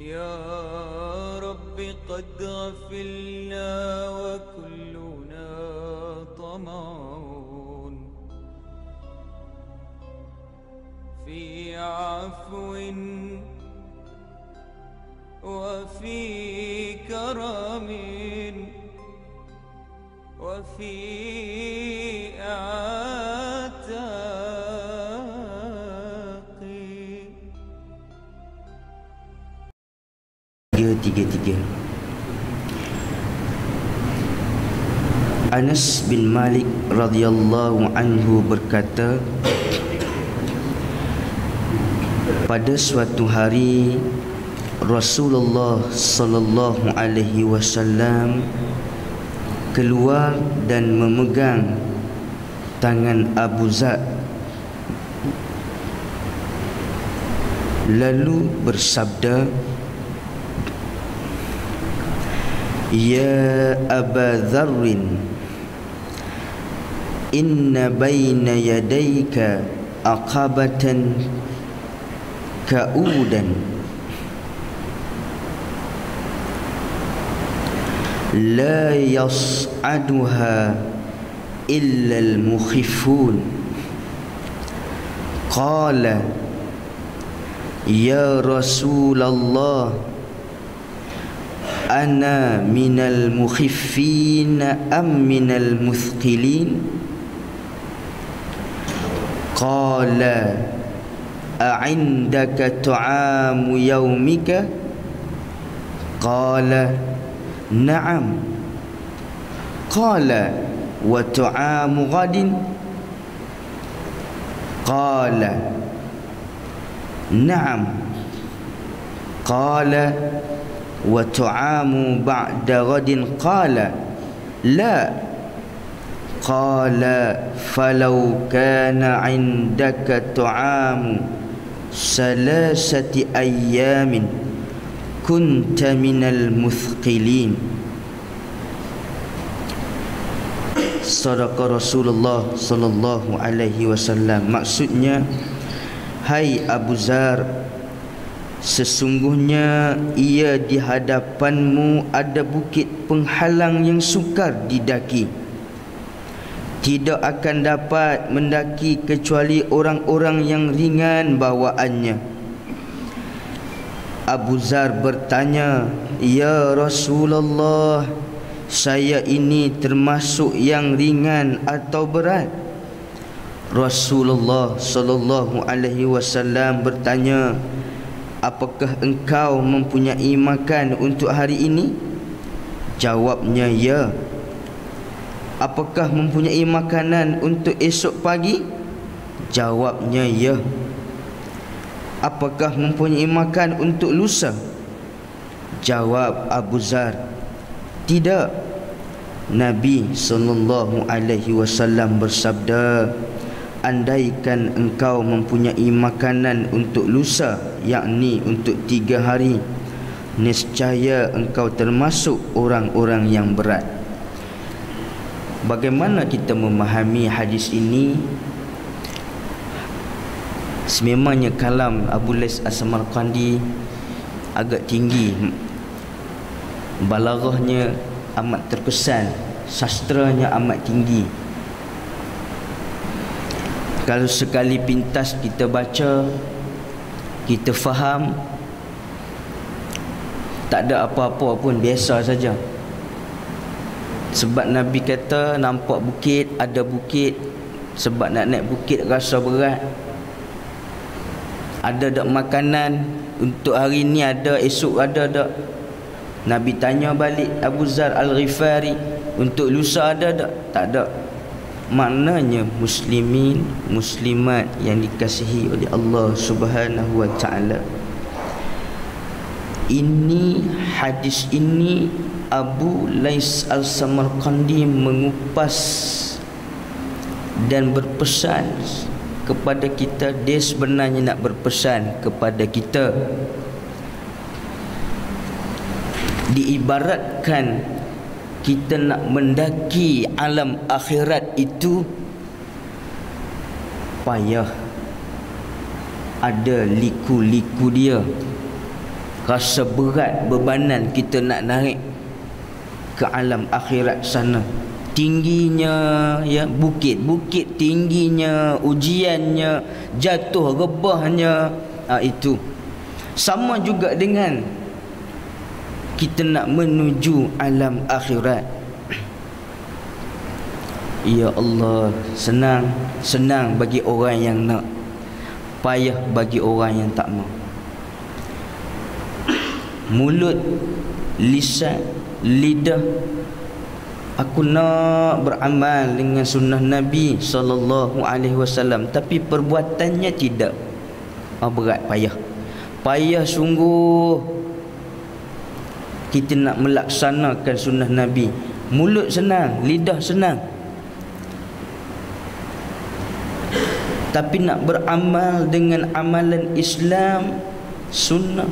يا رب قد غفلنا وكلنا طمعون في عفو وفي كرم وفي عتاق. 333. Anas bin Malik radhiyallahu anhu berkata, pada suatu hari Rasulullah sallallahu alaihi wasallam keluar dan memegang tangan Abu Zar, lalu bersabda, Ya Aba Dharrin, inna bayna yadayka aqabatan ka'udan la yas'aduha illa al-mukhifun. Qala Ya Rasulullah, ana minal mukhiffin am minal muthqilin? Qala a'indaka tu'amu yawmika? Qala na'am. Qala wa tu'amu ghadin? Qala na'am. Qala wa tu'amu ba'da ghadin? Qala la. Qala falau kana 'indaka tu'amu salasati ayyamin kunta minal muthqilin. Sadaqa Rasulullah sallallahu alaihi wasallam. Maksudnya, hai Abu Zar, sesungguhnya ia di hadapanmu ada bukit penghalang yang sukar didaki. Tidak akan dapat mendaki kecuali orang-orang yang ringan bawaannya. Abu Zar bertanya, Ya Rasulullah, saya ini termasuk yang ringan atau berat? Rasulullah sallallahu alaihi wasallam bertanya, apakah engkau mempunyai makan untuk hari ini? Jawabnya, ya. Apakah mempunyai makanan untuk esok pagi? Jawabnya, ya. Apakah mempunyai makan untuk lusa? Jawab Abu Zar, tidak. Nabi sallallahu alaihi wasallam bersabda, andaikan engkau mempunyai makanan untuk lusa, yakni untuk 3 hari, nescaya engkau termasuk orang-orang yang berat. Bagaimana kita memahami hadis ini? Sememangnya kalam Abu Lais As-Samarqandi agak tinggi, balaghahnya amat terkesan, sastranya amat tinggi. Kalau sekali pintas kita baca, kita faham, tak ada apa-apa pun, biasa saja. Sebab Nabi kata nampak bukit, ada bukit. Sebab nak naik bukit rasa berat. Ada tak makanan untuk hari ni? Ada, esok ada tak? Nabi tanya balik Abu Zar Al-Ghifari, untuk lusa ada tak? Tak ada. Maknanya muslimin, muslimat yang dikasihi oleh Allah Subhanahu wa ta'ala, ini hadis ini Abu Lais Al-Samarqandi mengupas dan berpesan kepada kita. Dia sebenarnya nak berpesan kepada kita, diibaratkan kita nak mendaki alam akhirat itu payah, ada liku-liku dia. rasa berat bebanan kita nak naik ke alam akhirat sana. Tingginya ya bukit-bukit, tingginya ujiannya, jatuh rebahnya, itu sama juga dengan kita nak menuju alam akhirat. Ya Allah, senang bagi orang yang nak, payah bagi orang yang tak mau. Mulut, lisan, lidah, aku nak beramal dengan sunnah Nabi SAW, tapi perbuatannya tidak. Berat, payah sungguh kita nak melaksanakan sunnah Nabi. Mulut senang, lidah senang, tapi nak beramal dengan amalan Islam, sunnah,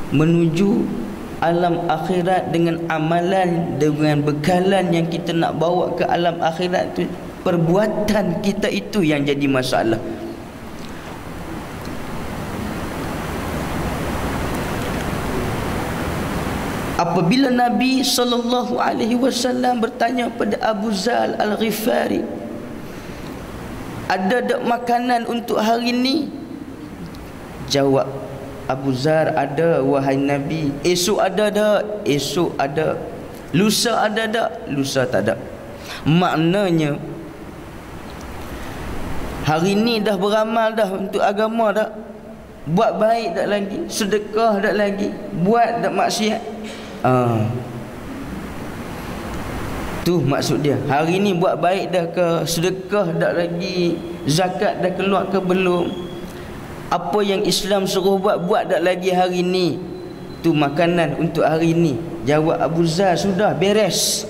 menuju alam akhirat dengan amalan, dengan bekalan yang kita nak bawa ke alam akhirat tu, perbuatan kita itu yang jadi masalah. Apabila Nabi SAW bertanya pada Abu Zar Al-Ghifari, ada tak makanan untuk hari ni? Jawab Abu Zar, ada wahai Nabi. Esok ada tak? Esok ada. Lusa ada tak? Lusa tak ada. Maknanya hari ni dah beramal dah untuk agama dah, buat baik tak lagi, sedekah tak lagi, buat tak maksiat. Tu maksud dia. Hari ni buat baik dah ke, sedekah tak lagi, zakat dah keluar ke belum, apa yang Islam suruh buat tak lagi hari ni. Tu makanan untuk hari ni. Jawab Abu Zar, sudah beres.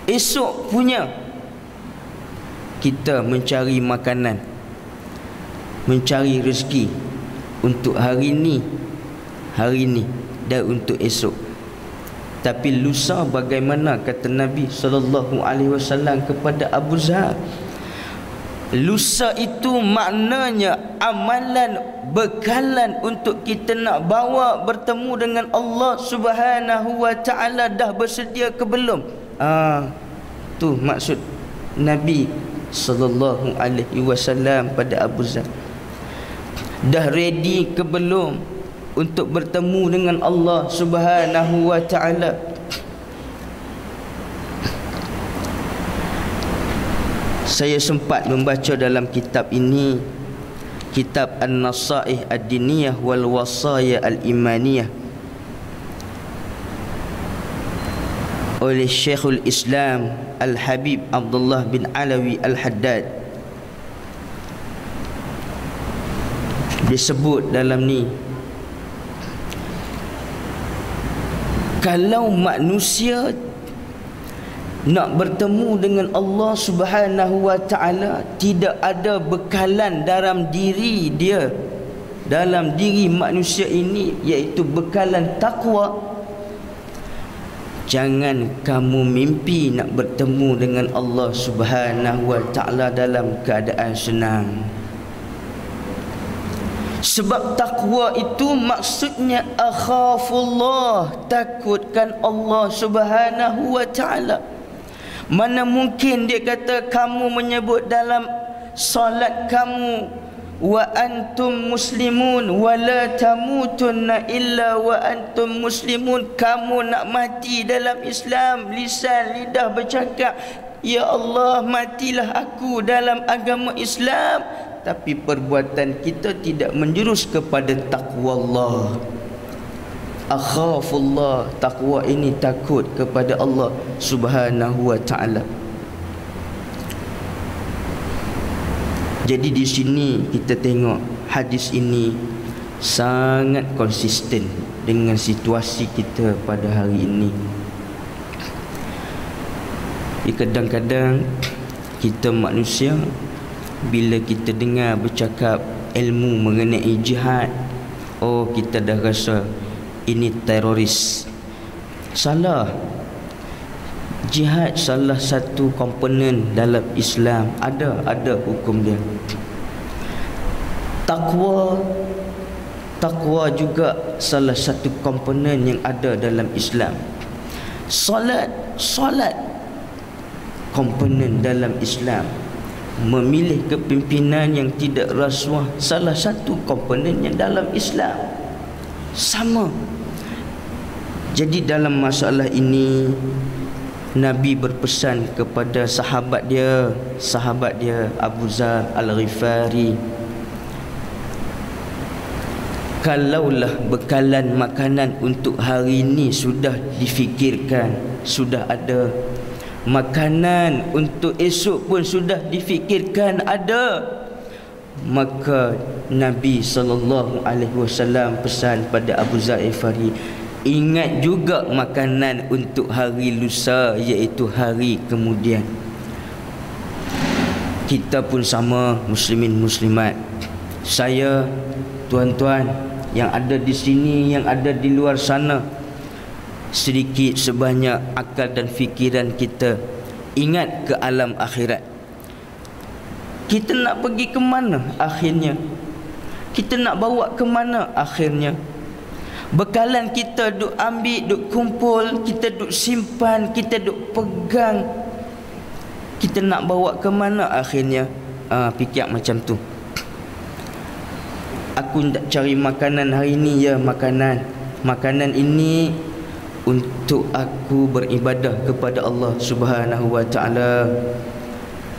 Esok punya kita mencari makanan, mencari rezeki untuk hari ni dan untuk esok. Tapi lusa bagaimana, kata Nabi SAW kepada Abu Zar, lusa itu maknanya amalan, bekalan untuk kita nak bawa bertemu dengan Allah Subhanahu wa ta'ala dah bersedia ke belum? Tu maksud Nabi SAW pada Abu Zar. Dah ready ke belum untuk bertemu dengan Allah Subhanahu wa ta'ala? Saya sempat membaca dalam kitab ini, kitab An-Nasaih Ad-Diniyah wal Wasaya Al-Imaniyah oleh Syekhul Islam Al-Habib Abdullah bin Alawi Al-Haddad. Disebut dalam ni, kalau manusia nak bertemu dengan Allah Subhanahu wa ta'ala, tidak ada bekalan dalam diri dia, dalam diri manusia ini, iaitu bekalan takwa, jangan kamu mimpi nak bertemu dengan Allah Subhanahu wa ta'ala dalam keadaan senang. Sebab takwa itu maksudnya akhafullah, takutkan Allah Subhanahu wa ta'ala. Mana mungkin dia kata kamu menyebut dalam salat kamu, wa antum muslimun wa la tamutunna illa wa antum muslimun, kamu nak mati dalam Islam, lisan lidah bercakap, ya Allah matilah aku dalam agama Islam, tapi perbuatan kita tidak menjurus kepada takwa Allah. Akhafullah, takwa ini takut kepada Allah Subhanahu wa ta'ala. Jadi di sini kita tengok hadis ini sangat konsisten dengan situasi kita pada hari ini. Kadang-kadang kita manusia, bila kita dengar bercakap ilmu mengenai jihad, kita dah rasa ini teroris. Salah. Jihad salah satu komponen dalam Islam, ada hukum dia. Takwa Taqwa juga salah satu komponen yang ada dalam Islam. Solat komponen dalam Islam. Memilih kepimpinan yang tidak rasuah salah satu komponen yang dalam Islam. Sama. Jadi dalam masalah ini Nabi berpesan kepada sahabat dia Abu Zar Al-Ghifari, kalaulah bekalan makanan untuk hari ini sudah difikirkan, sudah ada, makanan untuk esok pun sudah difikirkan ada, maka Nabi SAW pesan pada Abu Zar Al-Ghifari, ingat juga makanan untuk hari lusa, iaitu hari kemudian. Kita pun sama, muslimin muslimat. Saya, tuan-tuan yang ada di sini, yang ada di luar sana, sedikit sebanyak akal dan fikiran kita ingat ke alam akhirat. Kita nak pergi ke mana akhirnya? Kita nak bawa ke mana akhirnya? Bekalan kita duk ambil, duk kumpul, kita duk simpan, kita duk pegang, kita nak bawa ke mana akhirnya? Fikir macam tu. Aku nak cari makanan hari ni, ya makanan ini untuk aku beribadah kepada Allah Subhanahu wa taala.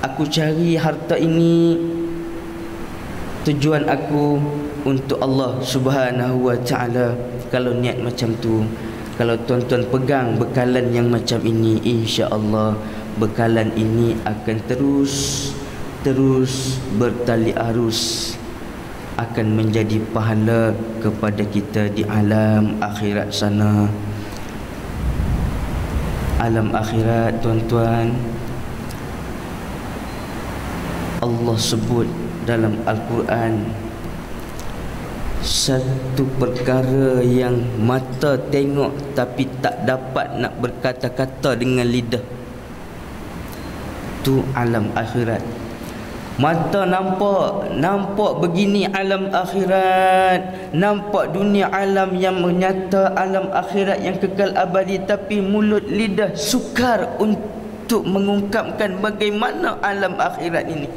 Aku cari harta ini, tujuan aku untuk Allah Subhanahu wa taala. Kalau niat macam tu, kalau tuan-tuan pegang bekalan yang macam ini, insya-Allah bekalan ini akan terus bertali arus, akan menjadi pahala kepada kita di alam akhirat sana. Alam akhirat, tuan-tuan, Allah sebut dalam Al-Quran satu perkara yang mata tengok tapi tak dapat nak berkata-kata dengan lidah. Tu alam akhirat. Mata nampak begini alam akhirat, nampak dunia alam yang menyata, alam akhirat yang kekal abadi, tapi mulut lidah sukar untuk mengungkapkan bagaimana alam akhirat ini.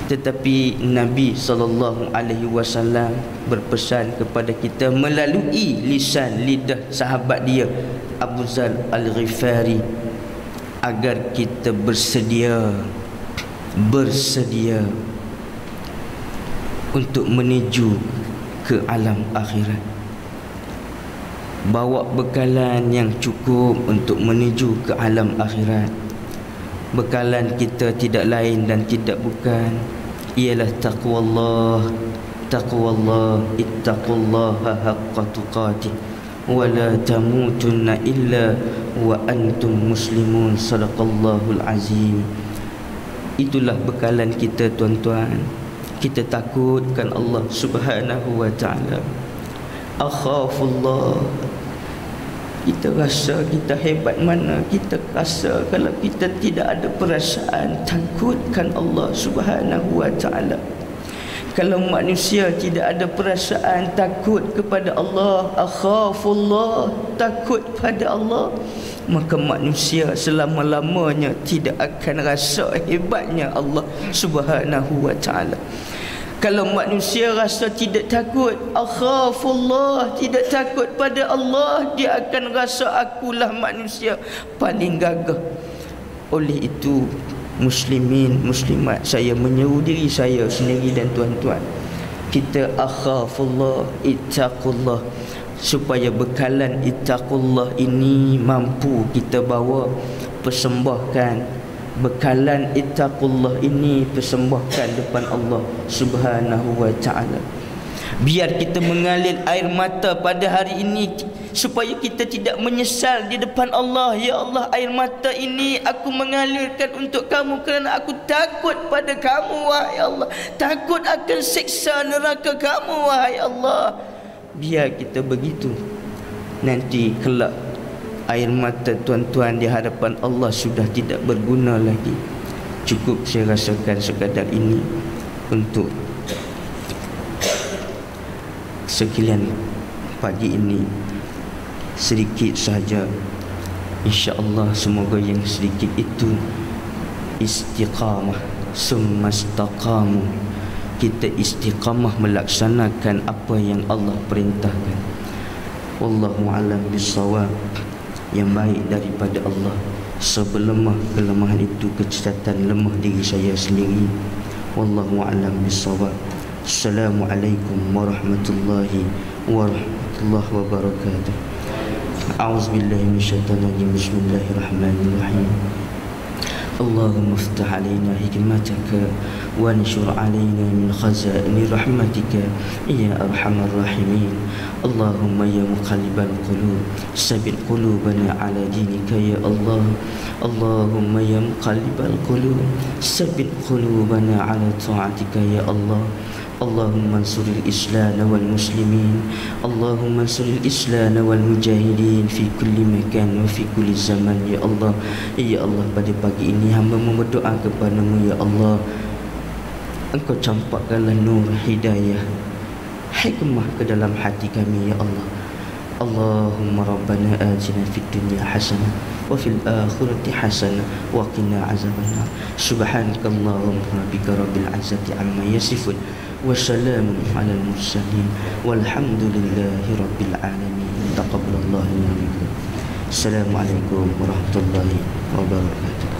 Tetapi Nabi SAW berpesan kepada kita melalui lisan lidah sahabat dia Abu Zar Al-Ghifari, agar kita bersedia untuk menuju ke alam akhirat. Bawa bekalan yang cukup untuk menuju ke alam akhirat. Bekalan kita tidak lain dan tidak bukan ialah taqwallah. Taqwallah, ittaqullaha haqqa tuqatih wa la tamutunna illa wa antum muslimun. Sadaqallahul azim. Itulah bekalan kita, tuan-tuan. Kita takutkan Allah Subhanahu wa taala. Akhafullah. Kita rasa kita hebat mana, kita rasa kalau kita tidak ada perasaan, takutkan Allah Subhanahu wa taala. Kalau manusia tidak ada perasaan takut kepada Allah, akhafullah, takut pada Allah, maka manusia selama-lamanya tidak akan rasa hebatnya Allah Subhanahu wa taala. Kalau manusia rasa tidak takut, akhafullah, tidak takut pada Allah, dia akan rasa akulah manusia paling gagah. Oleh itu, muslimin, muslimat, saya menyeru diri saya sendiri dan tuan-tuan, kita akhafullah, ittaqullah, supaya bekalan ittaqullah ini mampu kita bawa, persembahkan. Bekalan ittaqullah ini persembahkan depan Allah Subhanahu wa taala. Biar kita mengalir air mata pada hari ini, supaya kita tidak menyesal di depan Allah. Ya Allah, air mata ini aku mengalirkan untuk kamu kerana aku takut pada kamu, wahai Allah. Takut akan siksa neraka kamu, wahai Allah. Biar kita begitu. Nanti kelak air mata tuan-tuan di hadapan Allah sudah tidak berguna lagi. Cukup saya rasakan sekadar ini untuk sekalian, pagi ini sedikit sahaja, insya-Allah semoga yang sedikit itu istiqamah, summa istaqamu, kita istiqamah melaksanakan apa yang Allah perintahkan. Wallahu a'lam bissawab. Yang baik daripada Allah. Sebelemah kelemahan itu kecacatan lemah diri saya sendiri. Wallahu a'lam bissawab. Assalamualaikum warahmatullahi wabarakatuh. A'udzubillahi minasyaitonir rajim. Bismillahirrahmanirrahim. Allahumma iftah alaina hikmataka wa anshur alaina min khazaini rahmatika ya arhamar rahimin. Allahumma ya muqallibal qulub sabbit qulubana ala dinika ya Allah. Allahumma ya muqallibal qulub sabbit qulubana ala ta'atika ya Allah. Allahumma ansuril Islam wal muslimin. Allahumma ansuril Islam wal mujahidin fi kulli makan wa fi kulli zaman ya Allah. Ya Allah, pada pagi ini hamba berdoa kepadamu ya Allah. Engkau campakkanlah nur hidayah, hikmah ke dalam hati kami ya Allah. Allahumma rabbana atina fid dunya hasanah wa fil akhirati hasanah wa qina azabannar. Subhanakallahumma rabbika rabbil izzati amma yasifun wa salamun alal mursalin walhamdulillahi rabbil alamin. Taqabbalallahu minna. Assalamualaikum warahmatullahi wabarakatuh.